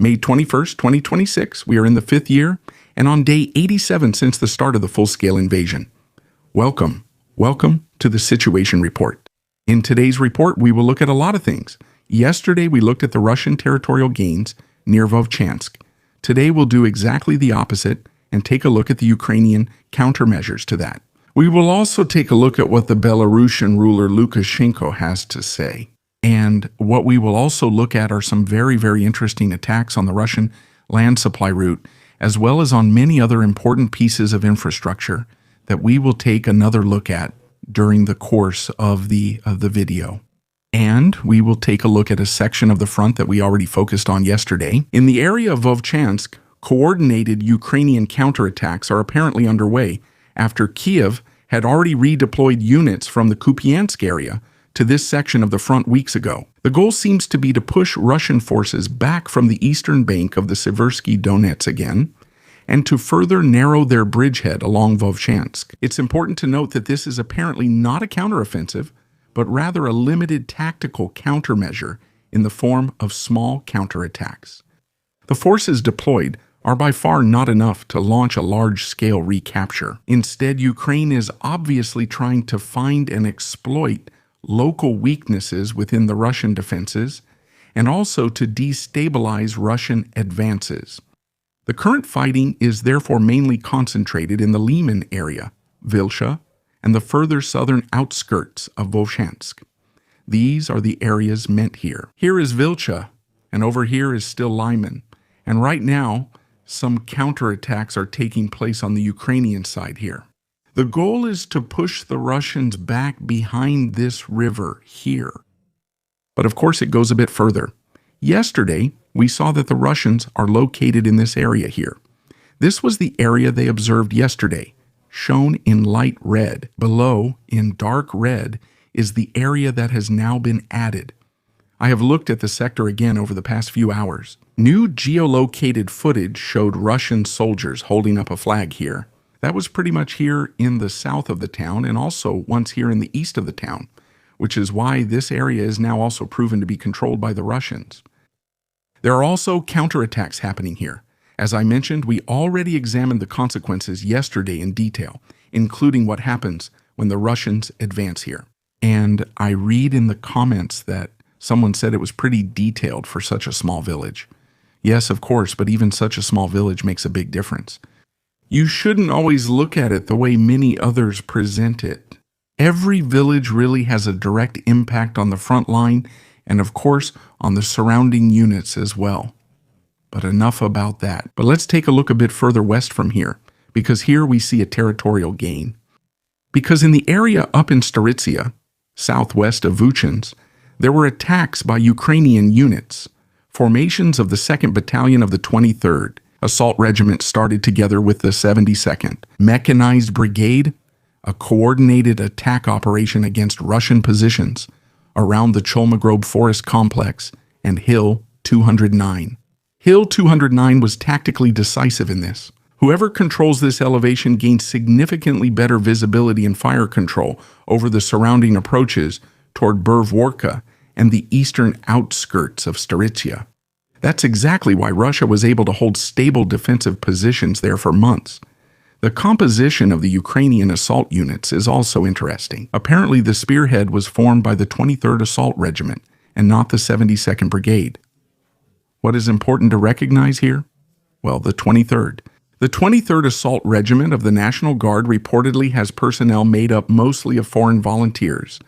May 21st, 2026, we are in the 5th year and on day 87 since the start of the full-scale invasion. Welcome to the Situation Report. In today's report, we will look at a lot of things. Yesterday, we looked at the Russian territorial gains near Vovchansk. Today, we'll do exactly the opposite and take a look at the Ukrainian countermeasures to that. We will also take a look at what the Belarusian ruler Lukashenko has to say. And what we will also look at are some very, very interesting attacks on the Russian land supply route, as well as on many other important pieces of infrastructure that we will take another look at during the course of the video. And we will take a look at a section of the front that we already focused on yesterday. In the area of Vovchansk, coordinated Ukrainian counterattacks are apparently underway after Kiev had already redeployed units from the Kupiansk area to this section of the front weeks ago. The goal seems to be to push Russian forces back from the eastern bank of the Seversky Donets again, and to further narrow their bridgehead along Vovchansk. It's important to note that this is apparently not a counteroffensive, but rather a limited tactical countermeasure in the form of small counterattacks. The forces deployed are by far not enough to launch a large-scale recapture. Instead, Ukraine is obviously trying to find and exploit local weaknesses within the Russian defenses, and also to destabilize Russian advances. The current fighting is therefore mainly concentrated in the Liman area, Vilcha, and the further southern outskirts of Vovchansk. These are the areas meant here. Here is Vilcha, and over here is still Liman. And right now, some counterattacks are taking place on the Ukrainian side here. The goal is to push the Russians back behind this river here. But of course it goes a bit further. Yesterday, we saw that the Russians are located in this area here. This was the area they observed yesterday, shown in light red. Below, in dark red, is the area that has now been added. I have looked at the sector again over the past few hours. New geolocated footage showed Russian soldiers holding up a flag here. That was pretty much here in the south of the town and also once here in the east of the town, which is why this area is now also proven to be controlled by the Russians. There are also counterattacks happening here. As I mentioned, we already examined the consequences yesterday in detail, including what happens when the Russians advance here. And I read in the comments that someone said it was pretty detailed for such a small village. Yes, of course, but even such a small village makes a big difference. You shouldn't always look at it the way many others present it. Every village really has a direct impact on the front line and, of course, on the surrounding units as well. But enough about that. But let's take a look a bit further west from here, because here we see a territorial gain. Because in the area up in Staritsya, southwest of Vovchansk, there were attacks by Ukrainian units. Formations of the 2nd Battalion of the 23rd Assault Regiment started together with the 72nd Mechanized Brigade, a coordinated attack operation against Russian positions around the Cholmogrove Forest Complex and Hill 209. Hill 209 was tactically decisive in this. Whoever controls this elevation gains significantly better visibility and fire control over the surrounding approaches toward Vovchansk and the eastern outskirts of Staritsya. That's exactly why Russia was able to hold stable defensive positions there for months. The composition of the Ukrainian assault units is also interesting. Apparently, the spearhead was formed by the 23rd Assault Regiment and not the 72nd Brigade. What is important to recognize here? Well, the 23rd. The 23rd Assault Regiment of the National Guard reportedly has personnel made up mostly of foreign volunteers,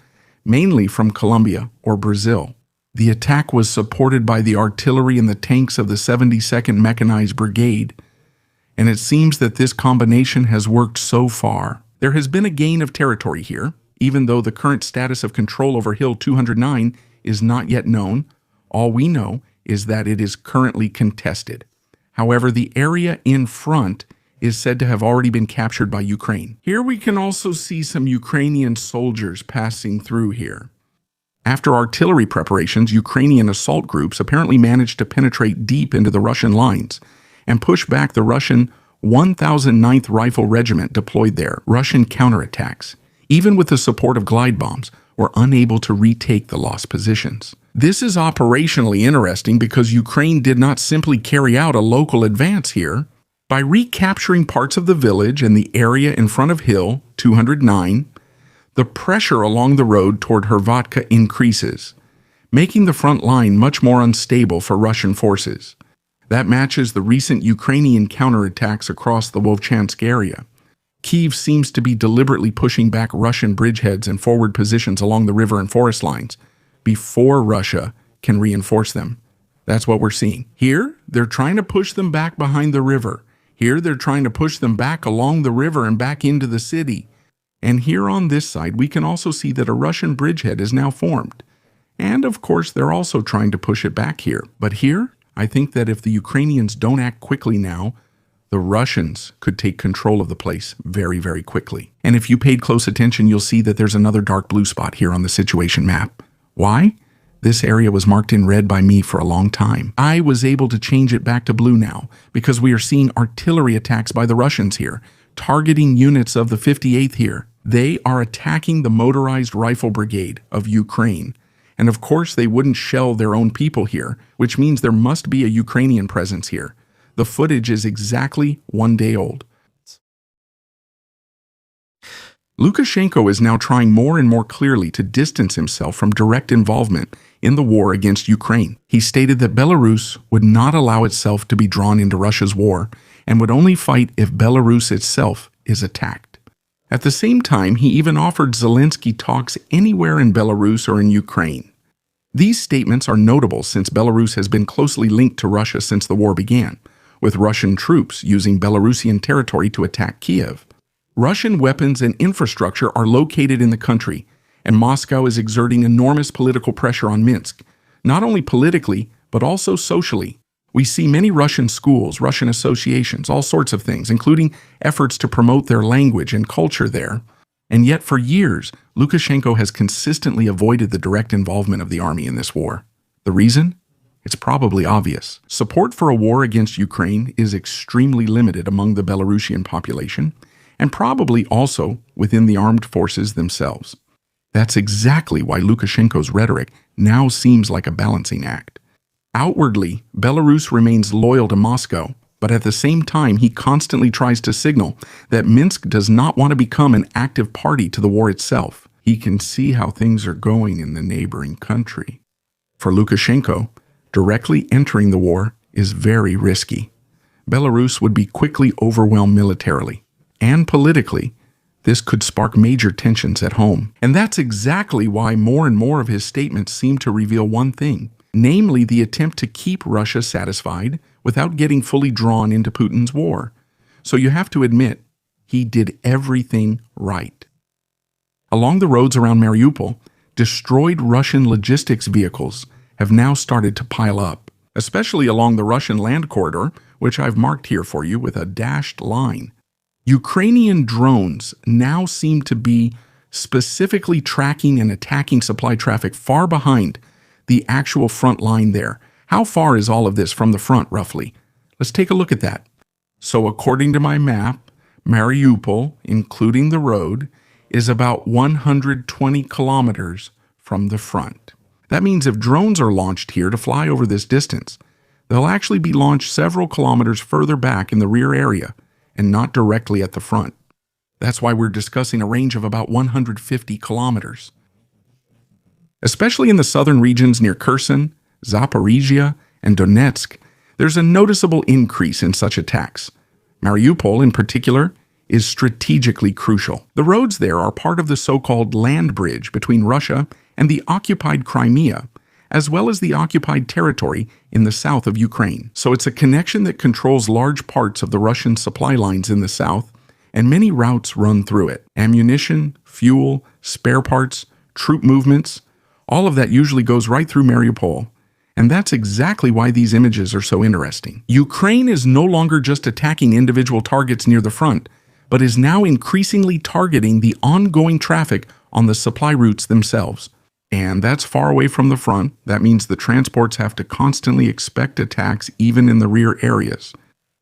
mainly from Colombia or Brazil. The attack was supported by the artillery and the tanks of the 72nd Mechanized Brigade, and it seems that this combination has worked so far. There has been a gain of territory here, even though the current status of control over Hill 209 is not yet known. All we know is that it is currently contested. However, the area in front is said to have already been captured by Ukraine. Here we can also see some Ukrainian soldiers passing through here. After artillery preparations, Ukrainian assault groups apparently managed to penetrate deep into the Russian lines and push back the Russian 1009th Rifle Regiment deployed there. Russian counterattacks, even with the support of glide bombs, were unable to retake the lost positions. This is operationally interesting because Ukraine did not simply carry out a local advance here. By recapturing parts of the village and the area in front of Hill 209, the pressure along the road toward Hrvatka increases, making the front line much more unstable for Russian forces. That matches the recent Ukrainian counterattacks across the Vovchansk area. Kyiv seems to be deliberately pushing back Russian bridgeheads and forward positions along the river and forest lines before Russia can reinforce them. That's what we're seeing. Here, they're trying to push them back behind the river. Here, they're trying to push them back along the river and back into the city. And here on this side, we can also see that a Russian bridgehead is now formed. And of course, they're also trying to push it back here. But here, I think that if the Ukrainians don't act quickly now, the Russians could take control of the place very, very quickly. And if you paid close attention, you'll see that there's another dark blue spot here on the situation map. Why? This area was marked in red by me for a long time. I was able to change it back to blue now because we are seeing artillery attacks by the Russians here, targeting units of the 58th here. They are attacking the motorized rifle brigade of Ukraine. And of course, they wouldn't shell their own people here, which means there must be a Ukrainian presence here. The footage is exactly 1 day old. Lukashenko is now trying more and more clearly to distance himself from direct involvement in the war against Ukraine. He stated that Belarus would not allow itself to be drawn into Russia's war and would only fight if Belarus itself is attacked. At the same time, he even offered Zelensky talks anywhere in Belarus or in Ukraine. These statements are notable since Belarus has been closely linked to Russia since the war began, with Russian troops using Belarusian territory to attack Kyiv. Russian weapons and infrastructure are located in the country, and Moscow is exerting enormous political pressure on Minsk, not only politically, but also socially. We see many Russian schools, Russian associations, all sorts of things, including efforts to promote their language and culture there. And yet for years, Lukashenko has consistently avoided the direct involvement of the army in this war. The reason? It's probably obvious. Support for a war against Ukraine is extremely limited among the Belarusian population, and probably also within the armed forces themselves. That's exactly why Lukashenko's rhetoric now seems like a balancing act. Outwardly, Belarus remains loyal to Moscow, but at the same time he constantly tries to signal that Minsk does not want to become an active party to the war itself. He can see how things are going in the neighboring country. For Lukashenko, directly entering the war is very risky. Belarus would be quickly overwhelmed militarily. And politically, this could spark major tensions at home. And that's exactly why more and more of his statements seem to reveal one thing, namely the attempt to keep Russia satisfied without getting fully drawn into Putin's war. So you have to admit, he did everything right. Along the roads around Mariupol, destroyed Russian logistics vehicles have now started to pile up, especially along the Russian land corridor, which I've marked here for you with a dashed line. Ukrainian drones now seem to be specifically tracking and attacking supply traffic far behind the actual front line there. How far is all of this from the front, roughly? Let's take a look at that. So according to my map, Mariupol, including the road, is about 120 kilometers from the front. That means if drones are launched here to fly over this distance, they'll actually be launched several kilometers further back in the rear area, and not directly at the front. That's why we're discussing a range of about 150 kilometers. Especially in the southern regions near Kherson, Zaporizhia, and Donetsk, there's a noticeable increase in such attacks. Mariupol, in particular, is strategically crucial. The roads there are part of the so-called land bridge between Russia and the occupied Crimea, as well as the occupied territory in the south of Ukraine. So it's a connection that controls large parts of the Russian supply lines in the south, and many routes run through it. Ammunition, fuel, spare parts, troop movements, all of that usually goes right through Mariupol. And that's exactly why these images are so interesting. Ukraine is no longer just attacking individual targets near the front, but is now increasingly targeting the ongoing traffic on the supply routes themselves. And that's far away from the front. That means the transports have to constantly expect attacks even in the rear areas.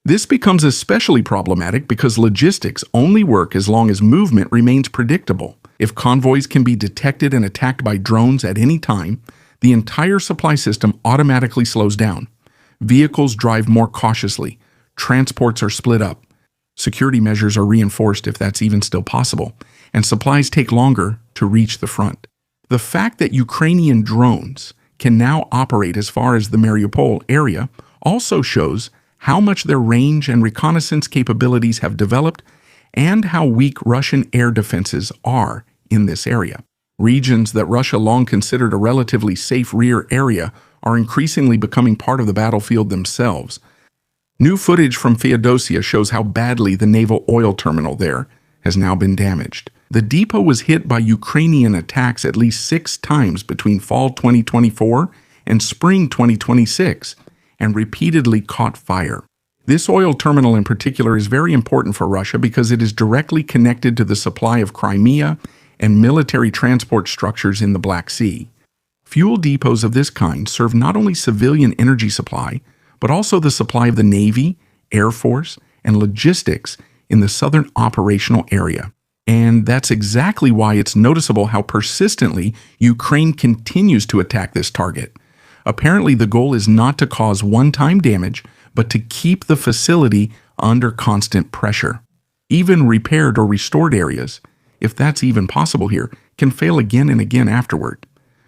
This becomes especially problematic because logistics only work as long as movement remains predictable. If convoys can be detected and attacked by drones at any time, the entire supply system automatically slows down. Vehicles drive more cautiously. Transports are split up. Security measures are reinforced if that's even still possible, and supplies take longer to reach the front. The fact that Ukrainian drones can now operate as far as the Mariupol area also shows how much their range and reconnaissance capabilities have developed and how weak Russian air defenses are in this area. Regions that Russia long considered a relatively safe rear area are increasingly becoming part of the battlefield themselves. New footage from Feodosia shows how badly the naval oil terminal there has now been damaged. The depot was hit by Ukrainian attacks at least 6 times between fall 2024 and spring 2026 and repeatedly caught fire. This oil terminal in particular is very important for Russia because it is directly connected to the supply of Crimea and military transport structures in the Black Sea. Fuel depots of this kind serve not only civilian energy supply, but also the supply of the Navy, Air Force, and logistics in the southern operational area. And that's exactly why it's noticeable how persistently Ukraine continues to attack this target. Apparently, the goal is not to cause one-time damage, but to keep the facility under constant pressure. Even repaired or restored areas, if that's even possible here, can fail again and again afterward.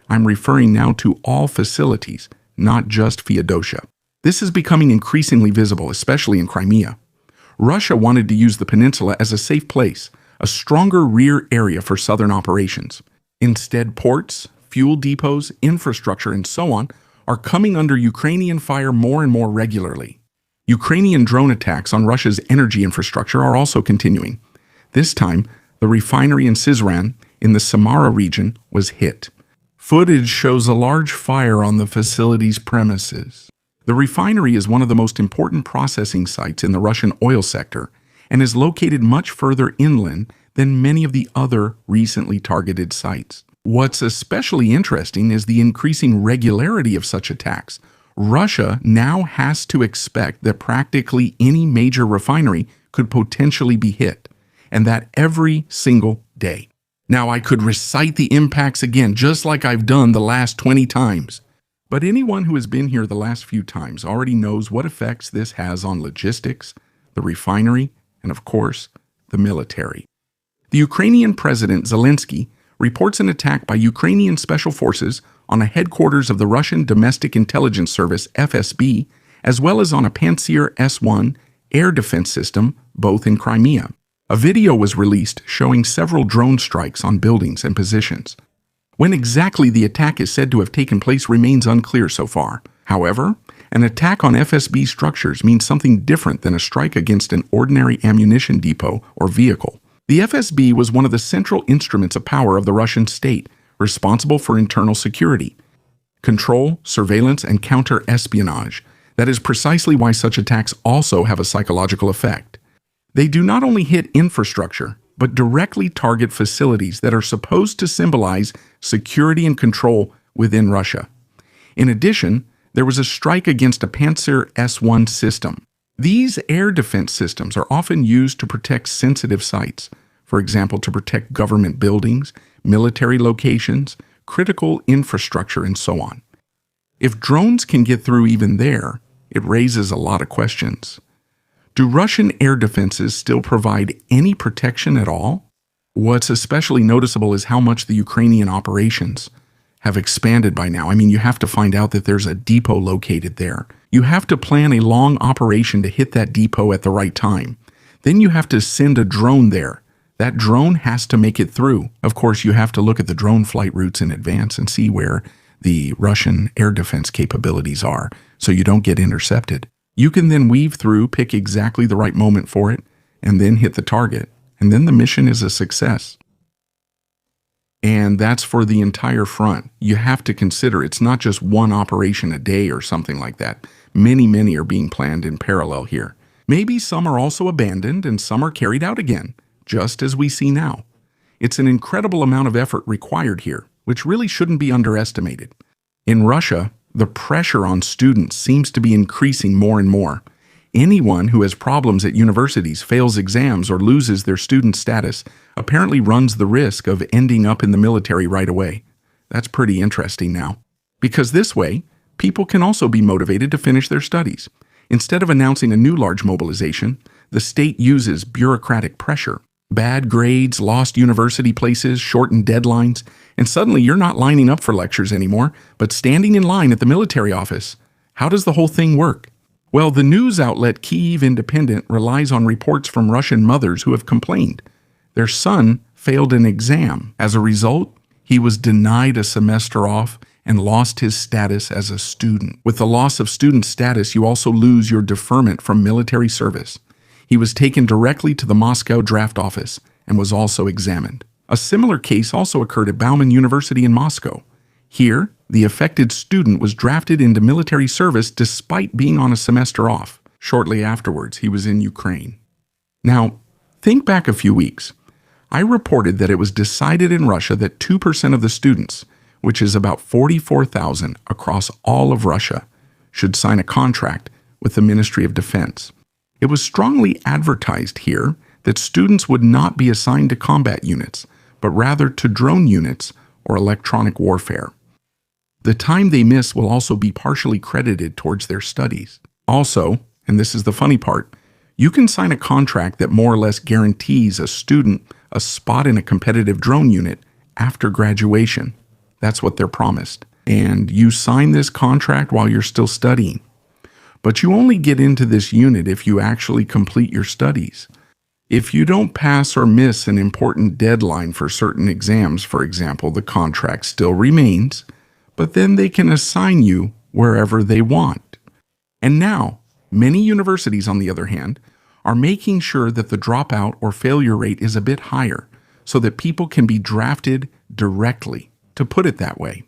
I'm referring now to all facilities, not just Feodosia. This is becoming increasingly visible, especially in Crimea. Russia wanted to use the peninsula as a safe place, a stronger rear area for southern operations. Instead, ports, fuel depots, infrastructure, and so on are coming under Ukrainian fire more and more regularly. Ukrainian drone attacks on Russia's energy infrastructure are also continuing. This time, the refinery in Syzran in the Samara region was hit. Footage shows a large fire on the facility's premises. The refinery is one of the most important processing sites in the Russian oil sector and is located much further inland than many of the other recently targeted sites. What's especially interesting is the increasing regularity of such attacks. Russia now has to expect that practically any major refinery could potentially be hit, and that every single day. Now, I could recite the impacts again, just like I've done the last 20 times. But anyone who has been here the last few times already knows what effects this has on logistics, the refinery, and of course, the military. The Ukrainian President Zelensky reports an attack by Ukrainian special forces on a headquarters of the Russian Domestic Intelligence Service, FSB, as well as on a Pantsir S-1 air defense system, both in Crimea. A video was released showing several drone strikes on buildings and positions. When exactly the attack is said to have taken place remains unclear so far. However, an attack on FSB structures means something different than a strike against an ordinary ammunition depot or vehicle. The FSB was one of the central instruments of power of the Russian state, responsible for internal security, control, surveillance, and counter-espionage. That is precisely why such attacks also have a psychological effect. They do not only hit infrastructure, but directly target facilities that are supposed to symbolize security and control within Russia. In addition, there was a strike against a Pantsir S-1 system. These air defense systems are often used to protect sensitive sites, for example, to protect government buildings, military locations, critical infrastructure, and so on. If drones can get through even there, it raises a lot of questions. Do Russian air defenses still provide any protection at all? What's especially noticeable is how much the Ukrainian operations have expanded by now. I mean, you have to find out that there's a depot located there. You have to plan a long operation to hit that depot at the right time. Then you have to send a drone there. That drone has to make it through. Of course, you have to look at the drone flight routes in advance and see where the Russian air defense capabilities are, so you don't get intercepted. You can then weave through, pick exactly the right moment for it, and then hit the target. And then the mission is a success. And that's for the entire front. You have to consider it's not just one operation a day or something like that. Many are being planned in parallel here. Maybe some are also abandoned and some are carried out again, just as we see now. It's an incredible amount of effort required here, which really shouldn't be underestimated. In Russia, the pressure on students seems to be increasing more and more. Anyone who has problems at universities, fails exams, or loses their student status apparently runs the risk of ending up in the military right away. That's pretty interesting now. Because this way, people can also be motivated to finish their studies. Instead of announcing a new large mobilization, the state uses bureaucratic pressure. Bad grades, lost university places, shortened deadlines, and suddenly you're not lining up for lectures anymore, but standing in line at the military office. How does the whole thing work? Well, the news outlet Kyiv Independent relies on reports from Russian mothers who have complained. Their son failed an exam. As a result, he was denied a semester off and lost his status as a student. With the loss of student status, you also lose your deferment from military service. He was taken directly to the Moscow draft office and was also examined. A similar case also occurred at Bauman University in Moscow. Here, the affected student was drafted into military service despite being on a semester off. Shortly afterwards, he was in Ukraine. Now, think back a few weeks. I reported that it was decided in Russia that 2% of the students, which is about 44,000 across all of Russia, should sign a contract with the Ministry of Defense. It was strongly advertised here that students would not be assigned to combat units, but rather to drone units or electronic warfare. The time they miss will also be partially credited towards their studies. Also, and this is the funny part, you can sign a contract that more or less guarantees a student a spot in a competitive drone unit after graduation. That's what they're promised. And you sign this contract while you're still studying. But you only get into this unit if you actually complete your studies. If you don't pass or miss an important deadline for certain exams, for example, the contract still remains, but then they can assign you wherever they want. And now, many universities, on the other hand, are making sure that the dropout or failure rate is a bit higher so that people can be drafted directly, to put it that way.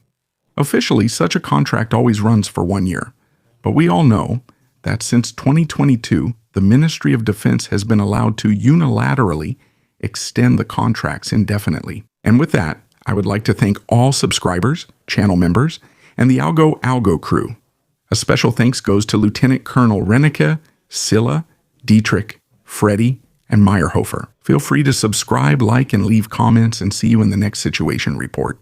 Officially, such a contract always runs for 1 year. But we all know that since 2022, the Ministry of Defense has been allowed to unilaterally extend the contracts indefinitely. And with that, I would like to thank all subscribers, channel members, and the Algo crew. A special thanks goes to Lieutenant Colonel Renneke, Silla, Dietrich, Freddie, and Meyerhofer. Feel free to subscribe, like, and leave comments, and see you in the next Situation Report.